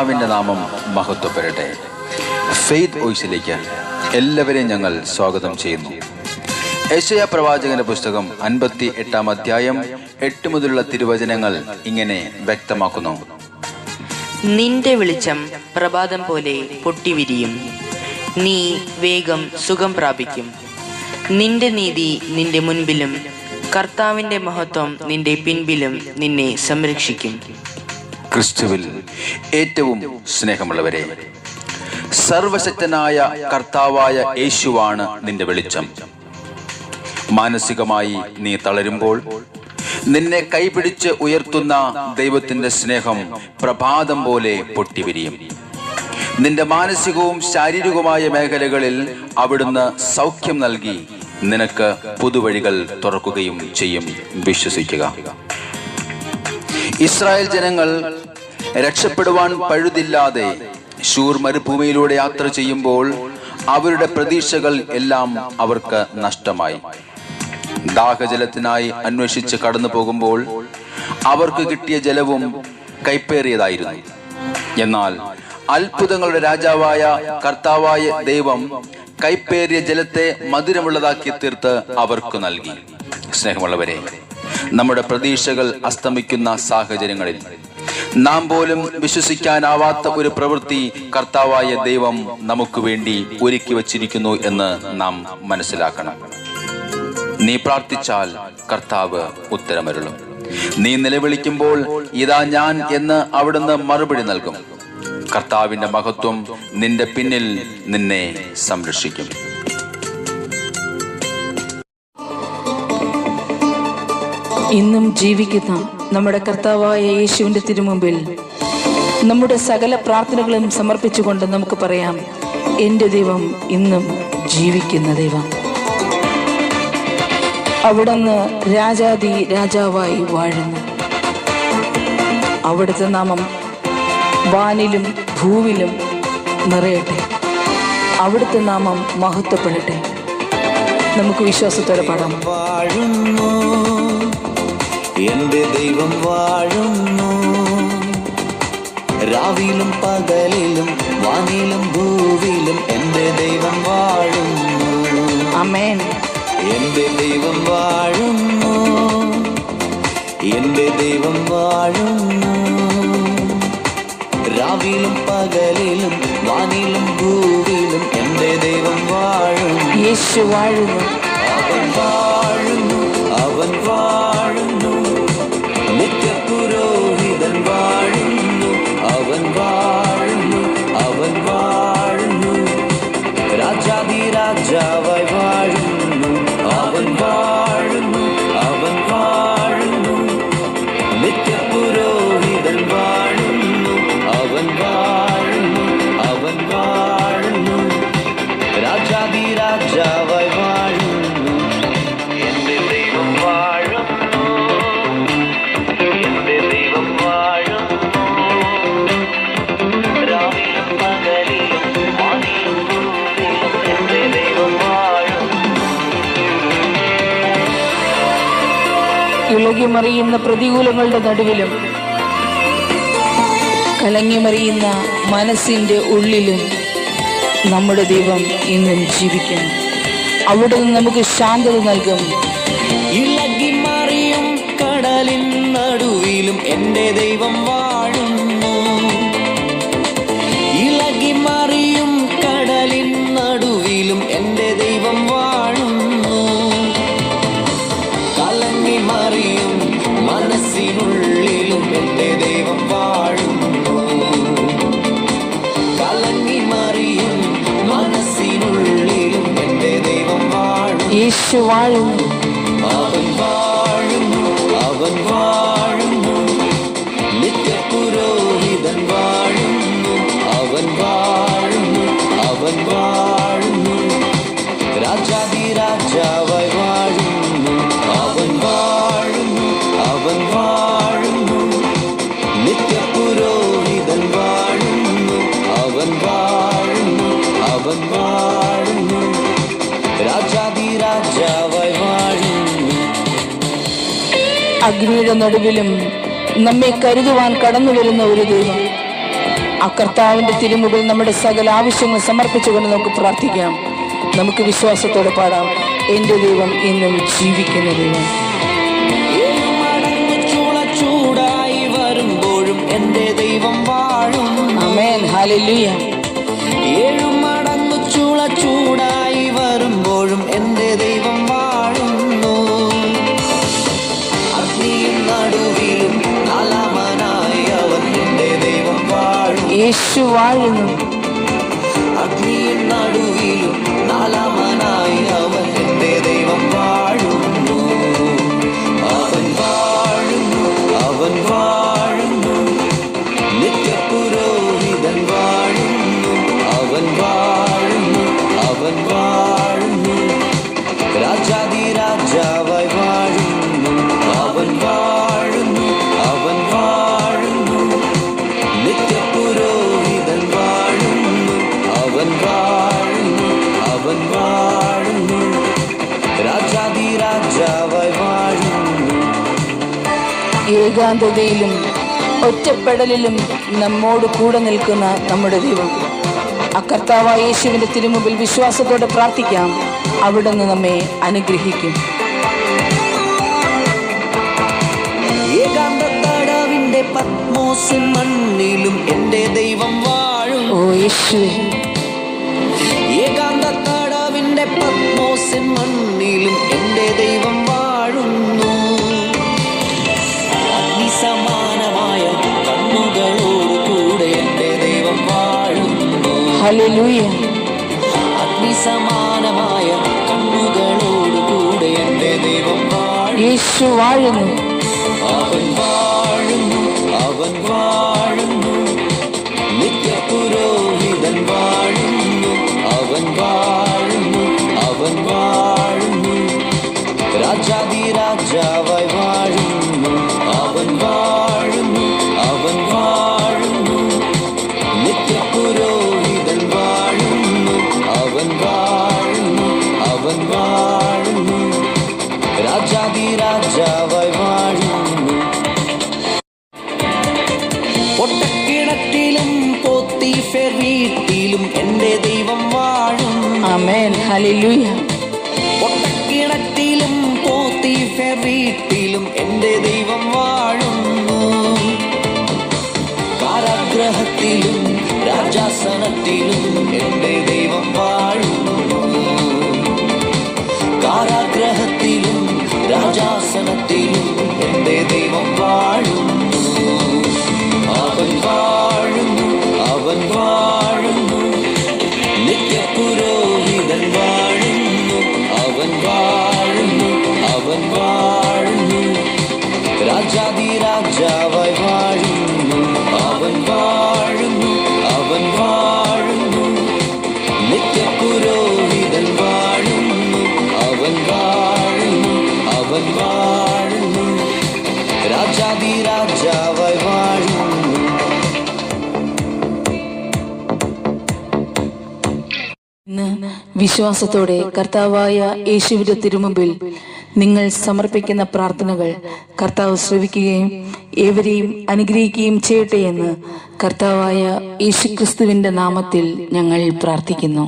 കർത്താവിൻ്റെ നാമം മഹത്വപ്പെടട്ടെ. ഫെയ്ത്ത് വോയിസിലേക്ക് എല്ലാവരെയും ഞങ്ങൾ സ്വാഗതം ചെയ്യുന്നു. യെശയ്യാ പ്രവാചകന്റെ പുസ്തകം 58-ാം അധ്യായം 8 മുതലുള്ള തിരുവചനങ്ങൾ ഇങ്ങനെ വ്യക്തമാക്കുന്നു. നിന്റെ വെളിച്ചം പ്രഭാതം പോലെ പൊട്ടിവിരിയും, നീ വേഗം സുഖം പ്രാപിക്കും. നിന്റെ നീതി നിന്റെ മുൻപിലും കർത്താവിന്റെ മഹത്വം നിന്റെ പിൻപിലും നിന്നെ സംരക്ഷിക്കും. ക്രിസ്തുവിൽ ഏറ്റവും സ്നേഹമുള്ളവരെ, സർവശക്തനായ കർത്താവായ യേശുവാണ് നിന്റെ വെളിച്ചം. മാനസികമായി നീ തളരുമ്പോൾ നിന്നെ കൈപിടിച്ച് ഉയർത്തുന്ന ദൈവത്തിന്റെ സ്നേഹം പ്രഭാതം പോലെ പൊട്ടിവിരിയും. നിന്റെ മാനസികവും ശാരീരികവുമായ മേഖലകളിൽ അവിടുന്ന് സൗഖ്യം നൽകി നിനക്ക് പുതുവഴികൾ തുറക്കുകയും ചെയ്യും. വിശ്വസിക്കുക. ഇസ്രായേൽ ജനങ്ങൾ രക്ഷപ്പെടുവാൻ പഴുതില്ലാതെ ശൂർ മരുഭൂമിയിലൂടെ യാത്ര ചെയ്യുമ്പോൾ അവരുടെ പ്രതീക്ഷകൾ എല്ലാം അവർക്ക് നഷ്ടമായി. ദാഹജലത്തിനായി അന്വേഷിച്ച് കടന്നു പോകുമ്പോൾ അവർക്ക് കിട്ടിയ ജലവും കൈപ്പേറിയതായിരുന്നു. എന്നാൽ അത്ഭുതങ്ങളുടെ രാജാവായ കർത്താവായ ദൈവം കൈപ്പേറിയ ജലത്തെ മധുരമുള്ളതാക്കി തീർത്ത് അവർക്ക് നൽകി. സ്നേഹമുള്ളവരെ, നമ്മുടെ പ്രതീക്ഷകൾ അസ്തമിക്കുന്ന സാഹചര്യങ്ങളിൽ നാം പോലും വിശ്വസിക്കാനാവാത്ത ഒരു പ്രവൃത്തി കർത്താവായ ദൈവം നമുക്ക് വേണ്ടി ഒരുക്കി വച്ചിരിക്കുന്നു എന്ന് നാം മനസ്സിലാക്കണം. നീ പ്രാർത്ഥിച്ചാൽ കർത്താവ് ഉത്തരമരുളും. നീ നിലവിളിക്കുമ്പോൾ ഇതാ ഞാൻ എന്ന് അവിടുന്ന് മറുപടി നൽകും. കർത്താവിന്റെ മഹത്വം നിന്റെ പിന്നിൽ നിന്നെ സംരക്ഷിക്കും. ഇന്നും ജീവിക്കുന്ന നമ്മുടെ കർത്താവായ യേശുവിൻ്റെ തിരുമുമ്പിൽ നമ്മുടെ സകല പ്രാർത്ഥനകളും സമർപ്പിച്ചുകൊണ്ട് നമുക്ക് പറയാം, എൻ്റെ ദൈവം ഇന്നും ജീവിക്കുന്ന ദൈവം. അവിടുന്ന് രാജാതി രാജാവായി വാഴുന്നു. അവിടുത്തെ നാമം വാനിലും ഭൂവിലും നിറയട്ടെ. അവിടുത്തെ നാമം മഹത്വപ്പെടട്ടെ. നമുക്ക് വിശ്വാസത്തോടെ പാടാം. എന്റെ ദൈവം വാഴുന്നു, രാവിലും പകലിലും വാനിലും ഭൂവിലും എന്റെ ദൈവം വാഴുന്നു. ആമേൻ. എന്റെ ദൈവം വാഴുന്നു, എന്റെ ദൈവം വാഴുന്നു, രാവിലും പകലിലും വാനിലും ഭൂവിലും എന്റെ ദൈവം വാഴുന്നു. യേശു വാഴുന്നു. അവൻ വാഴുന്നു, അവൻ വാഴുന്നു, നിത്യപുരോഹിതൻ വാഴുന്നു. അവൻ വാഴുന്നു, അവൻ വാഴുന്നു, രാജാതി രാജാവായി വാഴുന്നു. അവൻ വാഴുന്നു, അവൻ വാഴുന്നു, നിത്യപുരോഹിതൻ വാഴുന്നു. അവൻ വാഴുന്നു, അവൻ വാഴുന്നു, രാജാതി രാജാവായി വാഴുന്നു. എന്റെ ദൈവം വാഴുന്നു, എന്റെ ദൈവം വാഴുന്നു, രാവിലും പകലിലും വാനിലും ഭൂമിയിലും എന്റെ ദൈവം വാഴുന്നു. ഇളകിമറിയുന്ന പ്രതികൂലങ്ങളുടെ നടുവിലും കലങ്ങിമറിയുന്ന മനസ്സിൻ്റെ ഉള്ളിലും നമ്മുടെ ദൈവം ഇന്നും ജീവിക്കുന്നു. അവിടുന്ന് നമുക്ക് ശാന്തത നൽകും. ഇളകിമറിയും കടലിൻ നടുവിലും എന്റെ ദൈവം വാഴുന്നു. ഇളകിമറിയും കടലിൻ നടുവിലും എന്റെ ദൈവം വാഴുന്നു. കലങ്ങിമറിയും മനസ്സിനുള്ളിലും എന്റെ ദൈവം വാഴുന്നു. കലങ്ങിമറിയും മനസ്സിനുള്ളിലും എന്റെ ദൈവം വാഴുന്നു. യേശു വാഴുന്നു. അവൻ വാഴുന്നു, അവൻ വാഴുന്നു, നിത്യപുരോഹിതൻ വാഴുന്നു. അവൻ വാഴുന്നു, അവൻ വാഴുന്നു, രാജാതി രാജാവായി വാഴുന്നു. അവൻ വാഴുന്നു, അവൻ വാഴുന്നു, നിത്യപുരോഹിതൻ വാഴുന്നു. അവൻ വാഴുന്നു, അവൻ വാഴുന്നു, രാജാതി രാജാവായി വാഴുന്നു. അഗ്നിയുടെ നടുവിലും നമ്മെ കരുതുവാൻ കടന്നു വരുന്ന ഒരു ദൈവം. ആ കർത്താവിന്റെ തിരുമുമ്പിൽ നമ്മുടെ സകല ആവശ്യങ്ങൾ സമർപ്പിച്ചുകൊണ്ട് നമുക്ക് പ്രാർത്ഥിക്കാം. നമുക്ക് വിശ്വാസത്തോടെ പാടാം. എന്റെ ദൈവം എന്നും ജീവിക്കുന്ന ദൈവം. ചൂടായി വരുമ്പോഴും എന്റെ ദൈവം വാഴും. ആമേൻ, ഹല്ലേലൂയ. 7 മടങ്ങ് ചൂടായി വരുമ്പോഴും എന്റെ ദൈവം വാഴുന്നു. അഗ്നിയും നടുവിലും നാലാമനായി അവൻ എന്റെ ദൈവം വാഴും. യേശു വാഴുന്നു. അഗ്നിയും നടുവിലും നാലാമനായി അവൻ എന്റെ ദൈവം വാഴുന്നു. അവൻ വാഴുന്നു, അവൻ വാഴുന്നു, നിത്യപുരോഹിതൻ വാഴുന്നു. അവൻ വാഴുന്നു, അവൻ വാഴുന്നു, രാജാധിരാജാവായി വാഴുന്നു. അവൻ വാഴുന്നു, അവൻ വാഴുന്നു, നിത്യപുരോഹിതൻ വാഴുന്നു. അവൻ വാഴുന്നു, അവൻ വാഴുന്നു, രാജാധിരാജാവായി വാഴുന്നു. ഏകാന്തതയിലും ഒറ്റപ്പെടലിലും നമ്മോട് കൂടെ നിൽക്കുന്ന നമ്മുടെ ദൈവം. ആ കർത്താവായ യേശുവിന്റെ തിരുമുമ്പിൽ വിശ്വാസത്തോടെ പ്രാർത്ഥിക്കാം. അവിടുന്ന് നമ്മെ അനുഗ്രഹിക്കും. ഏകാന്തതടവിന്റെ പത്മോസിൻ മണ്ണിലും എന്റെ ദൈവം വാഴും. ഓ യേശുവേ, ഏകാന്തതടവിന്റെ പത്മോസിൻ മണ്ണിലും എന്റെ ദൈവം വാഴുന്നു. അഗ്നിസമാനമായ കണ്ണുകളോട് കൂടെ എന്റെ ദൈവം വാഴുന്നു. ഹല്ലേലൂയ. അഗ്നിസമാനമായ കണ്ണുകളോട് കൂടെ എന്റെ ദൈവം വാഴുന്നു. യേശു വാഴുന്നു. അവൻ വാഴുന്നു, അവൻ വാഴുന്നു, നിത്യപുരോഹിതൻ വാഴുന്നു. അവൻ വാഴുന്നു, അവൻ വാഴുന്നു, രാജാധിരാജാവായി വാഴുന്നു. അവൻ വാഴുന്നു, അവൻ വാഴുന്നു, നിത്യപുരോഹിതൻ വാഴുന്നു. അവൻ വാഴുന്നു, അവൻ വാഴുന്നു, രാജാധിരാജാവായി വാഴുന്നു. പൊട്ടക്കിണറ്റിലും പോത്തീഫെർ വീട്ടിലും എന്റെ ദൈവം വാഴും. ആമേൻ, ഹല്ലേലൂയ. പൊട്ടക്കിണറ്റിലും പോത്തീഫെർ വീട്ടിലും എന്റെ ദൈവം വാഴുന്നു. കാരാഗ്രഹത്തിലും രാജാസനത്തിലും എന്റെ ദൈവം വാഴുന്നു. കാരാഗ്രഹത്തിലും രാജാസനത്തിലും എന്റെ ദൈവം വാഴുന്നു. അവൻ വാഴുന്നു, അവൻ വാഴുന്നു, നിത്യപുരോഹിതൻ വാഴുന്നു. അവൻ വാഴുന്നു, അവൻ വാഴുന്നു, രാജാധിരാജാവായി വാഴുന്നു. അവൻ വാഴുന്നു, അവൻ വാഴുന്നു, നിത്യപുരോഹിതൻ വാഴുന്നു. അവൻ വാഴുന്നു, അവൻ വാഴുന്നു, രാജാധിരാജാവായി വാഴുന്നു. ഇന്ന് വിശ്വാസത്തോടെ കർത്താവായ യേശുവിന്റെ തിരുമുമ്പിൽ നിങ്ങൾ സമർപ്പിക്കുന്ന പ്രാർത്ഥനകൾ കർത്താവ് ശ്രവിക്കുകയും ഏവരെയും അനുഗ്രഹിക്കുകയും ചെയ്യട്ടെ എന്ന് കർത്താവായ യേശുക്രിസ്തുവിന്റെ നാമത്തിൽ ഞങ്ങൾ പ്രാർത്ഥിക്കുന്നു.